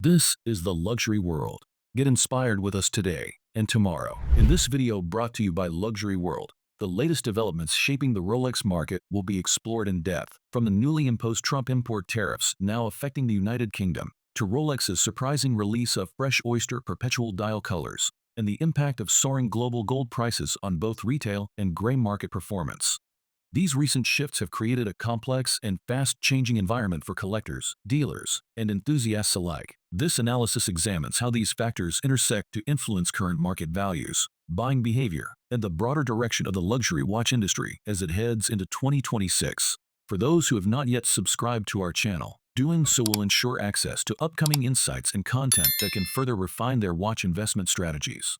This is the luxury world. Get inspired with us today and tomorrow. In this video brought to you by Luxury World, the latest developments shaping the Rolex market will be explored in depth, from the newly imposed Trump import tariffs now affecting the United Kingdom, to Rolex's surprising release of fresh oyster perpetual dial colors, and the impact of soaring global gold prices on both retail and gray market performance. These recent shifts have created a complex and fast-changing environment for collectors, dealers, and enthusiasts alike. This analysis examines how these factors intersect to influence current market values, buying behavior, and the broader direction of the luxury watch industry as it heads into 2026. For those who have not yet subscribed to our channel, doing so will ensure access to upcoming insights and content that can further refine their watch investment strategies.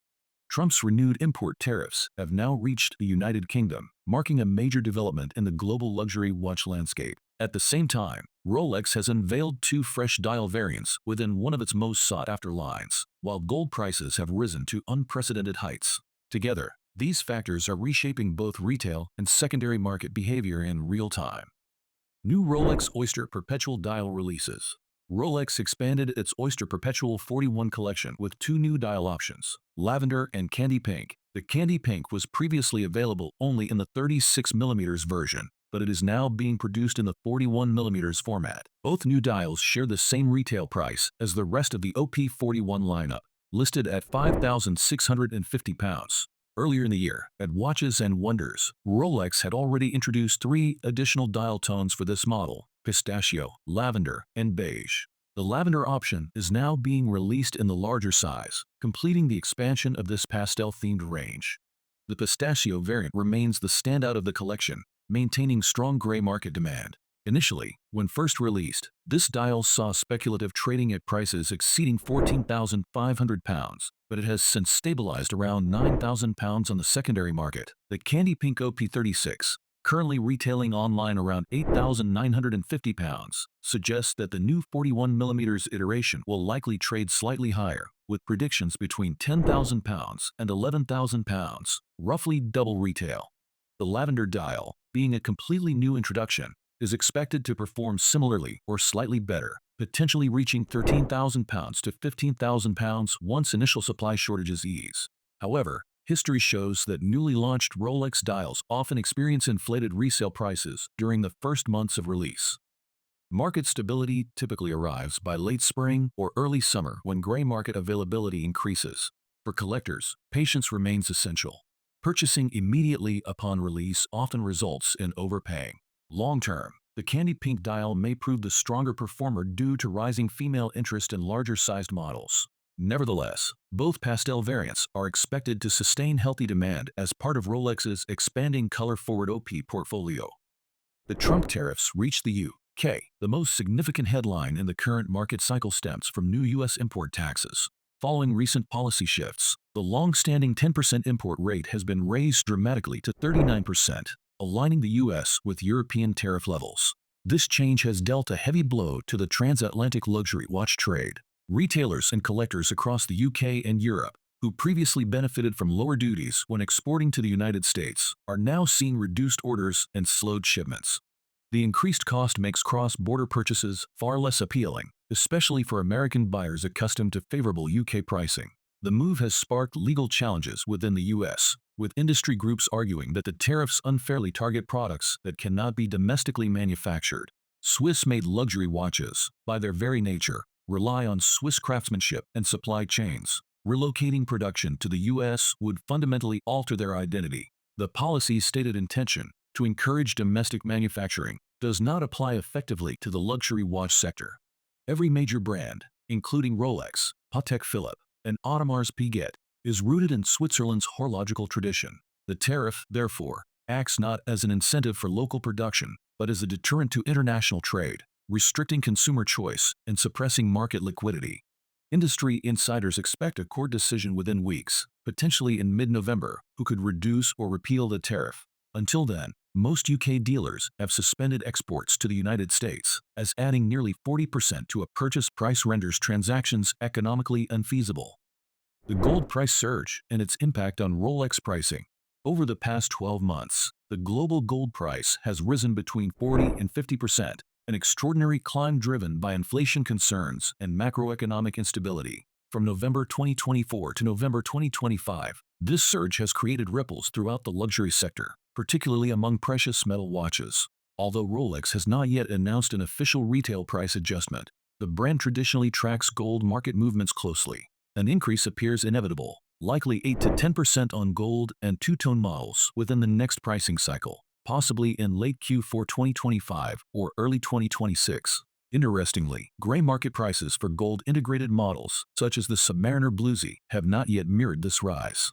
Trump's renewed import tariffs have now reached the United Kingdom, marking a major development in the global luxury watch landscape. At the same time, Rolex has unveiled two fresh dial variants within one of its most sought-after lines, while gold prices have risen to unprecedented heights. Together, these factors are reshaping both retail and secondary market behavior in real time. New Rolex Oyster Perpetual Dial releases. Rolex expanded its Oyster Perpetual 41 collection with two new dial options, lavender and candy pink. The candy pink was previously available only in the 36mm version, but it is now being produced in the 41mm format. Both new dials share the same retail price as the rest of the OP41 lineup, listed at £5,650. Earlier in the year, at Watches and Wonders, Rolex had already introduced three additional dial tones for this model: pistachio, lavender, and beige. The lavender option is now being released in the larger size, completing the expansion of this pastel-themed range. The pistachio variant remains the standout of the collection, maintaining strong gray market demand. Initially, when first released, this dial saw speculative trading at prices exceeding £14,500, but it has since stabilized around £9,000 on the secondary market. The Candy Pink OP36, currently retailing online around £8,950, suggests that the new 41mm iteration will likely trade slightly higher, with predictions between £10,000 and £11,000, roughly double retail. The lavender dial, being a completely new introduction, is expected to perform similarly or slightly better, potentially reaching £13,000 to £15,000 once initial supply shortages ease. However, history shows that newly launched Rolex dials often experience inflated resale prices during the first months of release. Market stability typically arrives by late spring or early summer when gray market availability increases. For collectors, patience remains essential. Purchasing immediately upon release often results in overpaying. Long-term, the candy pink dial may prove the stronger performer due to rising female interest in larger-sized models. Nevertheless, both pastel variants are expected to sustain healthy demand as part of Rolex's expanding color-forward OP portfolio. The Trump tariffs reached the UK. The most significant headline in the current market cycle stems from new U.S. import taxes. Following recent policy shifts, the long-standing 10% import rate has been raised dramatically to 39%. Aligning the U.S. with European tariff levels. This change has dealt a heavy blow to the transatlantic luxury watch trade. Retailers and collectors across the UK and Europe, who previously benefited from lower duties when exporting to the United States, are now seeing reduced orders and slowed shipments. The increased cost makes cross-border purchases far less appealing, especially for American buyers accustomed to favorable UK pricing. The move has sparked legal challenges within the U.S., with industry groups arguing that the tariffs unfairly target products that cannot be domestically manufactured. Swiss-made luxury watches, by their very nature, rely on Swiss craftsmanship and supply chains. Relocating production to the U.S. would fundamentally alter their identity. The policy's stated intention, to encourage domestic manufacturing, does not apply effectively to the luxury watch sector. Every major brand, including Rolex, Patek Philippe, and Audemars Piguet, is rooted in Switzerland's horological tradition. The tariff, therefore, acts not as an incentive for local production, but as a deterrent to international trade, restricting consumer choice and suppressing market liquidity. Industry insiders expect a court decision within weeks, potentially in mid-November, who could reduce or repeal the tariff. Until then, most UK dealers have suspended exports to the United States, as adding nearly 40% to a purchase price renders transactions economically unfeasible. The gold price surge and its impact on Rolex pricing. Over the past 12 months, the global gold price has risen between 40 and 50%, an extraordinary climb driven by inflation concerns and macroeconomic instability. From November 2024 to November 2025, this surge has created ripples throughout the luxury sector, particularly among precious metal watches. Although Rolex has not yet announced an official retail price adjustment, the brand traditionally tracks gold market movements closely. An increase appears inevitable, likely 8 to 10% on gold and two-tone models within the next pricing cycle, possibly in late Q4 2025 or early 2026. Interestingly, gray market prices for gold integrated models, such as the Submariner Bluesy, have not yet mirrored this rise.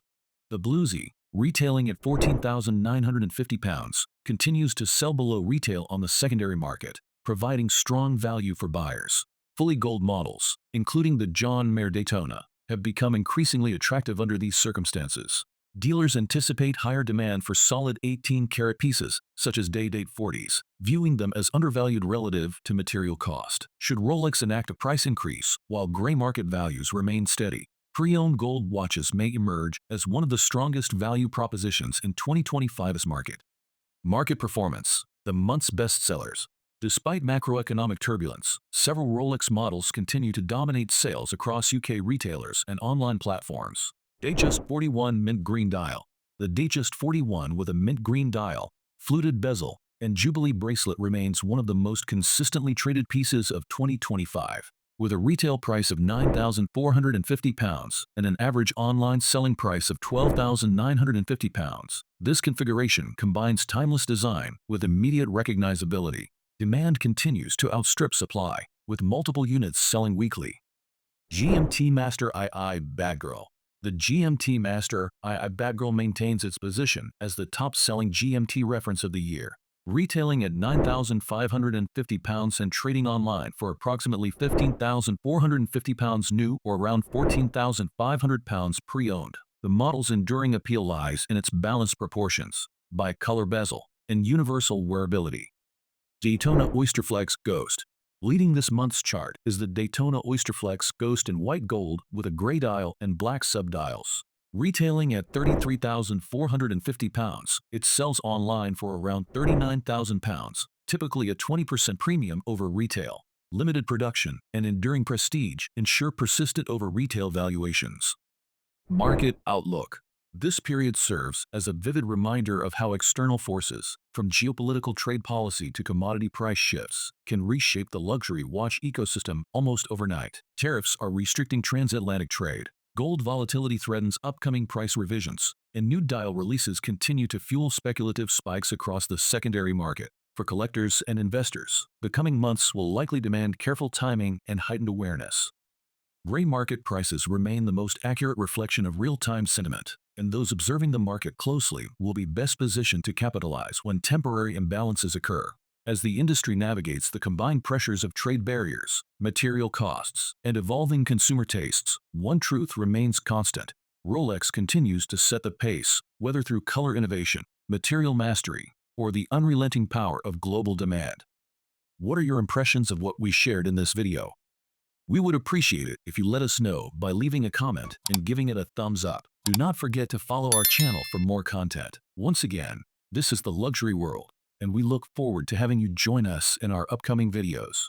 The Bluesy, retailing at £14,950, continues to sell below retail on the secondary market, providing strong value for buyers. Fully gold models, including the John Mayer Daytona, have become increasingly attractive under these circumstances. Dealers anticipate higher demand for solid 18-karat pieces, such as day-date 40s, viewing them as undervalued relative to material cost. Should Rolex enact a price increase while gray market values remain steady, pre-owned gold watches may emerge as one of the strongest value propositions in 2025's market. Market performance, the month's bestsellers. Despite macroeconomic turbulence, several Rolex models continue to dominate sales across UK retailers and online platforms. Datejust 41 Mint Green Dial. The Datejust 41 with a mint green dial, fluted bezel, and Jubilee bracelet remains one of the most consistently traded pieces of 2025. With a retail price of £9,450 and an average online selling price of £12,950, this configuration combines timeless design with immediate recognizability. Demand continues to outstrip supply, with multiple units selling weekly. GMT Master II Batgirl. The GMT Master II Batgirl maintains its position as the top-selling GMT reference of the year, retailing at £9,550 and trading online for approximately £15,450 new or around £14,500 pre-owned. The model's enduring appeal lies in its balanced proportions, bicolor bezel, and universal wearability. Daytona Oysterflex Ghost. Leading this month's chart is the Daytona Oysterflex Ghost in white gold with a gray dial and black subdials. Retailing at £33,450, it sells online for around £39,000, typically a 20% premium over retail. Limited production and enduring prestige ensure persistent over retail valuations. Market outlook. This period serves as a vivid reminder of how external forces, from geopolitical trade policy to commodity price shifts, can reshape the luxury watch ecosystem almost overnight. Tariffs are restricting transatlantic trade. Gold volatility threatens upcoming price revisions, and new dial releases continue to fuel speculative spikes across the secondary market. For collectors and investors, the coming months will likely demand careful timing and heightened awareness. Gray market prices remain the most accurate reflection of real-time sentiment, and those observing the market closely will be best positioned to capitalize when temporary imbalances occur. As the industry navigates the combined pressures of trade barriers, material costs, and evolving consumer tastes, one truth remains constant. Rolex continues to set the pace, whether through color innovation, material mastery, or the unrelenting power of global demand. What are your impressions of what we shared in this video? We would appreciate it if you let us know by leaving a comment and giving it a thumbs up. Do not forget to follow our channel for more content. Once again, this is the luxury world, and we look forward to having you join us in our upcoming videos.